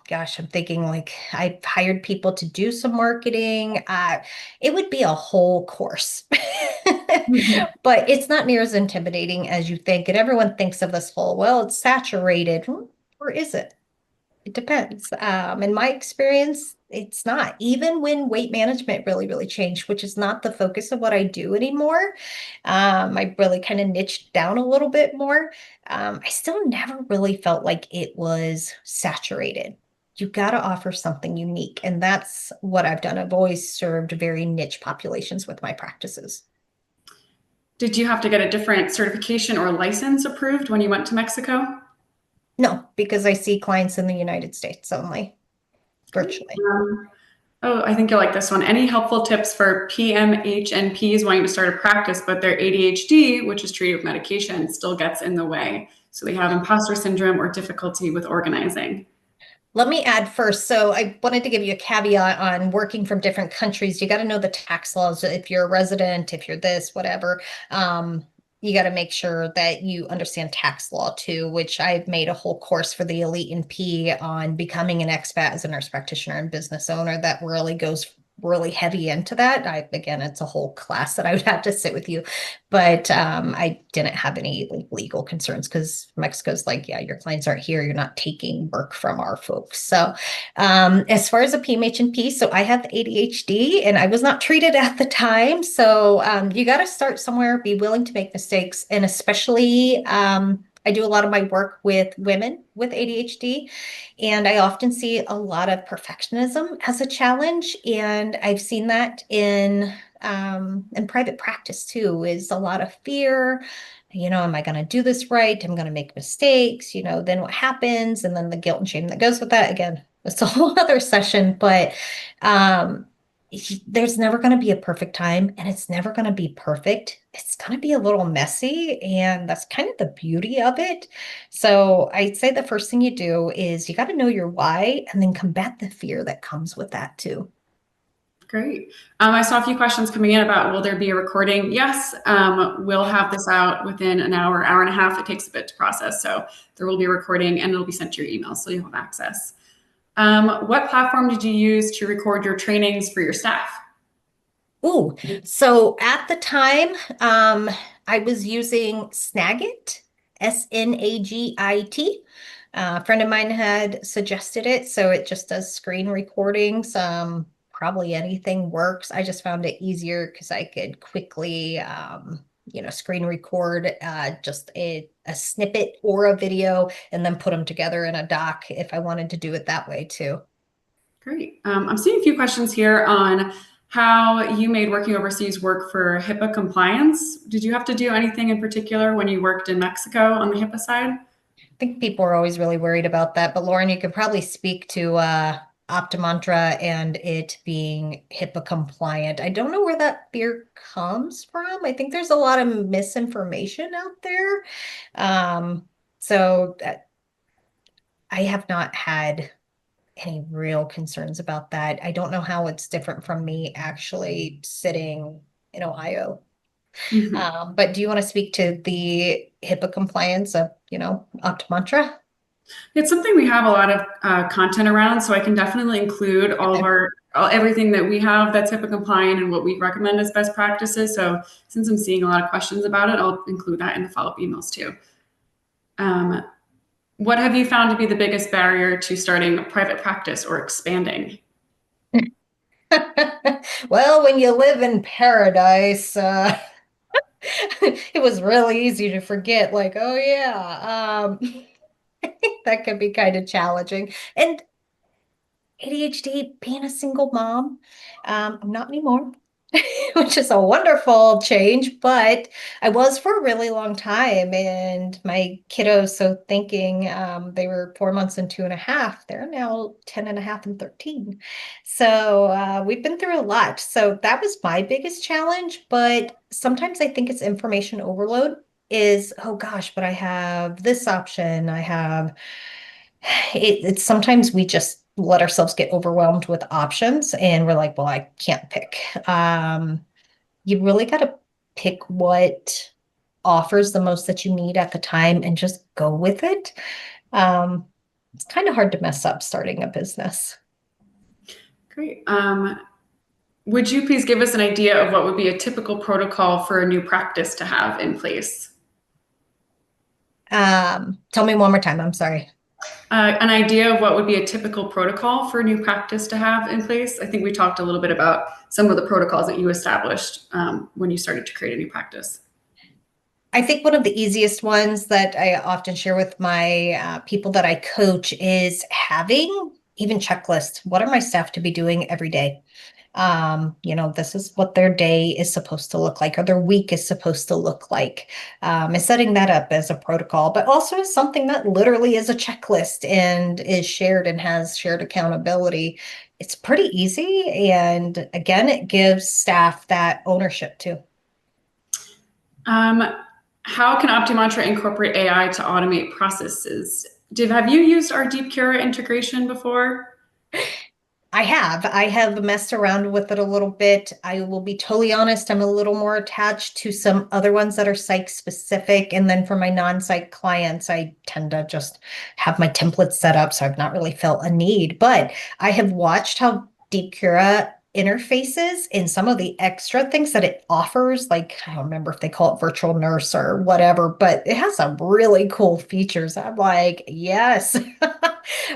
Gosh, I'm thinking like I hired people to do some marketing. It would be a whole course, but it's not near as intimidating as you think. And everyone thinks of this whole, well, it's saturated. Or is it? It depends. In my experience, it's not. Even when weight management really, really changed, which is not the focus of what I do anymore. I really kind of niched down a little bit more. I still never really felt like it was saturated. You got to offer something unique. And that's what I've done. I've always served very niche populations with my practices. Did you have to get a different certification or license approved when you went to Mexico? No, because I see clients in the United States only, virtually. Oh, I think you'll like this one. Any helpful tips for PMHNPs wanting to start a practice, but their ADHD, which is treated with medication, still gets in the way? So they have imposter syndrome or difficulty with organizing. Let me add first. So I wanted to give you a caveat on working from different countries. You got to know the tax laws. If you're a resident, if you're this, whatever, you got to make sure that you understand tax law too, which I've made a whole course for the elite in P on becoming an expat as a nurse practitioner and business owner that really goes really heavy into that. Again, it's a whole class that I would have to sit with you, but I didn't have any like legal concerns because Mexico's like, yeah, your clients aren't here. You're not taking work from our folks. So as far as a PMH and P, so I have ADHD and I was not treated at the time. So you got to start somewhere, be willing to make mistakes, and especially I do a lot of my work with women with ADHD, and I often see a lot of perfectionism as a challenge. And I've seen that in private practice too, is a lot of fear. Am I going to do this right? I'm going to make mistakes. Then what happens? And then the guilt and shame that goes with that. Again, it's a whole other session, but um, there's never going to be a perfect time and it's never going to be perfect. It's going to be a little messy, and that's kind of the beauty of it. So I'd say the first thing you do is you got to know your why and then combat the fear that comes with that too. Great. I saw a few questions coming in about will there be a recording? Yes, we'll have this out within an hour, hour and a half. It takes a bit to process. So there will be a recording and it'll be sent to your email so you'll have access. What platform did you use to record your trainings for your staff? Ooh, so at the time, I was using Snagit, Snagit. A friend of mine had suggested it, so it just does screen recordings. Probably anything works. I just found it easier because I could quickly, screen record just a snippet or a video and then put them together in a doc if I wanted to do it that way too. Great. I'm seeing a few questions here on how you made working overseas work for HIPAA compliance. Did you have to do anything in particular when you worked in Mexico on the HIPAA side? I think people are always really worried about that, but Lauren, you could probably speak to OptiMantra and it being HIPAA compliant. I don't know where that fear comes from. I think there's a lot of misinformation out there. So I have not had any real concerns about that. I don't know how it's different from me actually sitting in Ohio. Mhm. But do you want to speak to the HIPAA compliance of, OptiMantra? It's something we have a lot of content around, so I can definitely include everything that we have that's HIPAA compliant and what we recommend as best practices. So since I'm seeing a lot of questions about it, I'll include that in the follow-up emails too. Um, what have you found to be the biggest barrier to starting a private practice or expanding? Well, when you live in paradise, it was really easy to forget, like, oh yeah, that can be kind of challenging. And ADHD, being a single mom, I'm not anymore, which is a wonderful change, but I was for a really long time. And my kiddos, so thinking they were 4 months and 2.5, they're now 10 and a half and 13. So we've been through a lot. So that was my biggest challenge. But sometimes I think it's information overload is, oh gosh, but I have this option. I have it's sometimes we just let ourselves get overwhelmed with options and we're like, well, I can't pick. You really got to pick what offers the most that you need at the time and just go with it. Um, it's kind of hard to mess up starting a business. Great. Would you please give us an idea of what would be a typical protocol for a new practice to have in place? Tell me one more time. I'm sorry. An idea of what would be a typical protocol for a new practice to have in place? I think we talked a little bit about some of the protocols that you established when you started to create a new practice. I think one of the easiest ones that I often share with my people that I coach is having even checklists. What are my staff to be doing every day? This is what their day is supposed to look like, or their week is supposed to look like, and setting that up as a protocol, but also as something that literally is a checklist and is shared and has shared accountability. it's pretty easy. And again, it gives staff that ownership too. Um, how can OptiMantra incorporate AI to automate processes? Have you used our Deep Cura integration before? I have messed around with it a little bit. I will be totally honest, I'm a little more attached to some other ones that are psych specific. And then for my non-psych clients, I tend to just have my templates set up. So I've not really felt a need. But I have watched how Deep Cura interfaces in some of the extra things that it offers. Like, I don't remember if they call it virtual nurse or whatever, but it has some really cool features. I'm like, yes.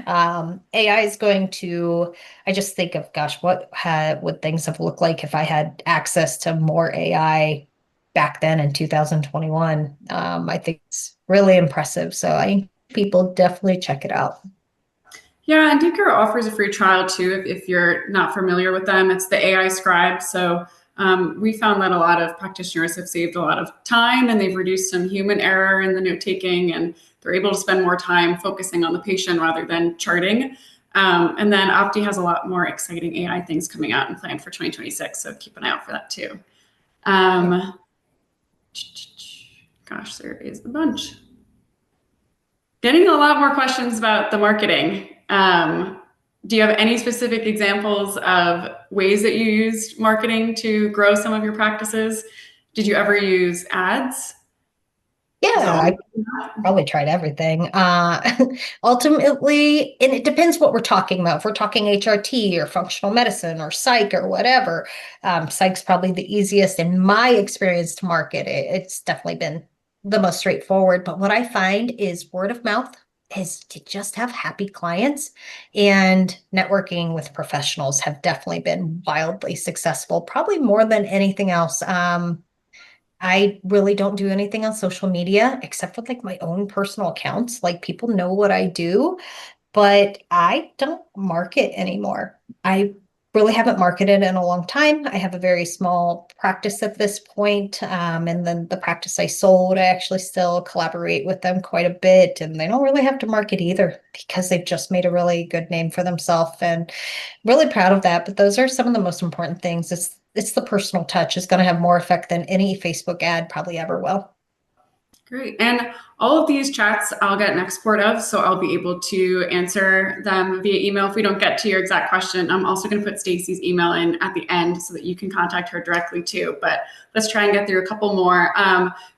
AI is going to, I just think of, gosh, would things have looked like if I had access to more AI back then in 2021? I think it's really impressive. So I people definitely check it out. Yeah, and Deep Cura offers a free trial too if you're not familiar with them. It's the AI Scribe. So we found that a lot of practitioners have saved a lot of time and they've reduced some human error in the note taking, and they're able to spend more time focusing on the patient rather than charting. And then Opti has a lot more exciting AI things coming out and planned for 2026. So keep an eye out for that too. Um, gosh, there is a bunch. Getting a lot more questions about the marketing. Do you have any specific examples of ways that you used marketing to grow some of your practices? Did you ever use ads? Yeah, I probably tried everything. Ultimately, and it depends what we're talking about. If we're talking HRT or functional medicine or psych or whatever, psych's probably the easiest in my experience to market. It's definitely been the most straightforward. But what I find is word of mouth is to just have happy clients, and networking with professionals have definitely been wildly successful, probably more than anything else. I really don't do anything on social media except with like my own personal accounts. Like people know what I do, but I don't market anymore. I really haven't marketed in a long time. I have a very small practice at this point. And then the practice I sold, I actually still collaborate with them quite a bit. And they don't really have to market either because they've just made a really good name for themselves, and really proud of that. But those are some of the most important things. It's the personal touch is going to have more effect than any Facebook ad probably ever will. Great. And all of these chats I'll get an export of, so I'll be able to answer them via email if we don't get to your exact question. I'm also going to put Stacey's email in at the end so that you can contact her directly too. But let's try and get through a couple more.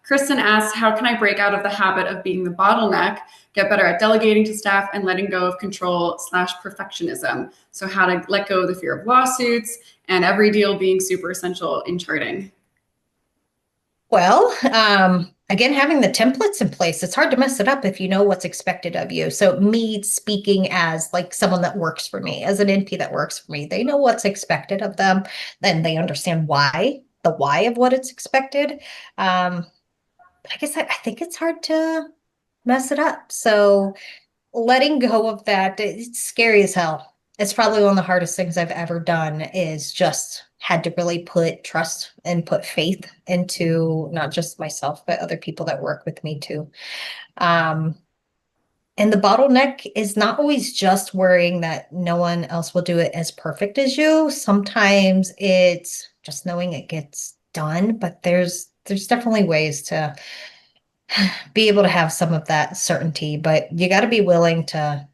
Kristen asks, how can I break out of the habit of being the bottleneck, get better at delegating to staff, and letting go of control/perfectionism? So how to let go of the fear of lawsuits and every deal being super essential in charting. Well, again, having the templates in place, it's hard to mess it up if you know what's expected of you. So me speaking as like someone that works for me, as an NP that works for me, they know what's expected of them, then they understand the why of what it's expected. I guess I think it's hard to mess it up. So letting go of that, it's scary as hell. It's probably one of the hardest things I've ever done, is just had to really put trust and put faith into not just myself, but other people that work with me too. Um, and the bottleneck is not always just worrying that no one else will do it as perfect as you. Sometimes it's just knowing it gets done, but there's definitely ways to be able to have some of that certainty, but you got to be willing to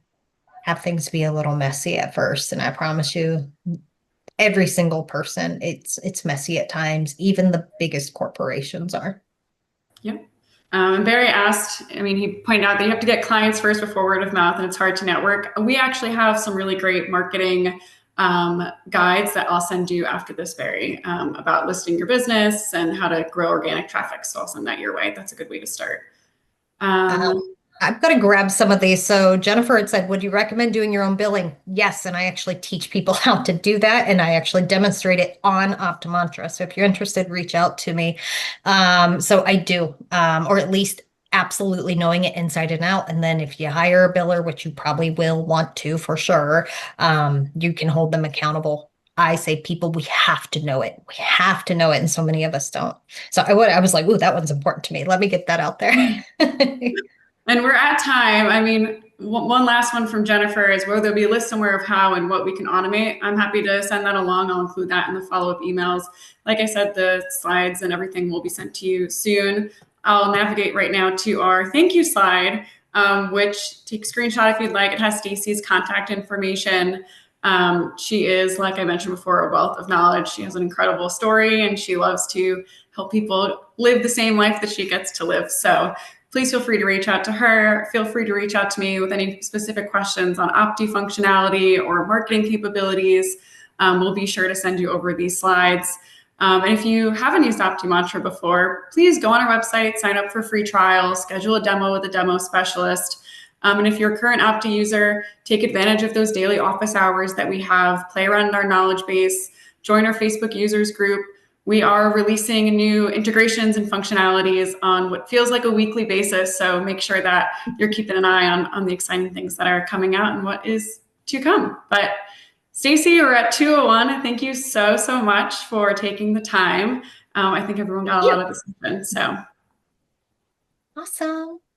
have things be a little messy at first. And I promise you, every single person, it's messy at times. Even the biggest corporations are. Yep. And Barry asked, I mean, he pointed out that you have to get clients first before word of mouth, and it's hard to network. We actually have some really great marketing guides that I'll send you after this, Barry, about listing your business and how to grow organic traffic. So I'll send that your way. That's a good way to start. I've got to grab some of these. So Jennifer had said, would you recommend doing your own billing? Yes. And I actually teach people how to do that. And I actually demonstrate it on OptiMantra. So if you're interested, reach out to me. So I do, or at least absolutely knowing it inside and out. And then if you hire a biller, which you probably will want to for sure, you can hold them accountable. I say, people, we have to know it. We have to know it. And so many of us don't. So I was like, ooh, that one's important to me. Let me get that out there. And we're at time. I mean, one last one from Jennifer is, will there be a list somewhere of how and what we can automate? I'm happy to send that along. I'll include that in the follow-up emails. Like I said, the slides and everything will be sent to you soon. I'll navigate right now to our thank you slide, which take a screenshot if you'd like. It has Stacey's contact information. She is, like I mentioned before, a wealth of knowledge. She has an incredible story and she loves to help people live the same life that she gets to live. So please feel free to reach out to her. Feel free to reach out to me with any specific questions on Opti functionality or marketing capabilities. We'll be sure to send you over these slides. And if you haven't used OptiMantra before, please go on our website, sign up for free trials, schedule a demo with a demo specialist. And if you're a current Opti user, take advantage of those daily office hours that we have, play around in our knowledge base, join our Facebook users group. We are releasing new integrations and functionalities on what feels like a weekly basis. So make sure that you're keeping an eye on the exciting things that are coming out and what is to come. But Stacey, we're at 2:01. Thank you so much for taking the time. I think everyone got a lot of this in. So Awesome.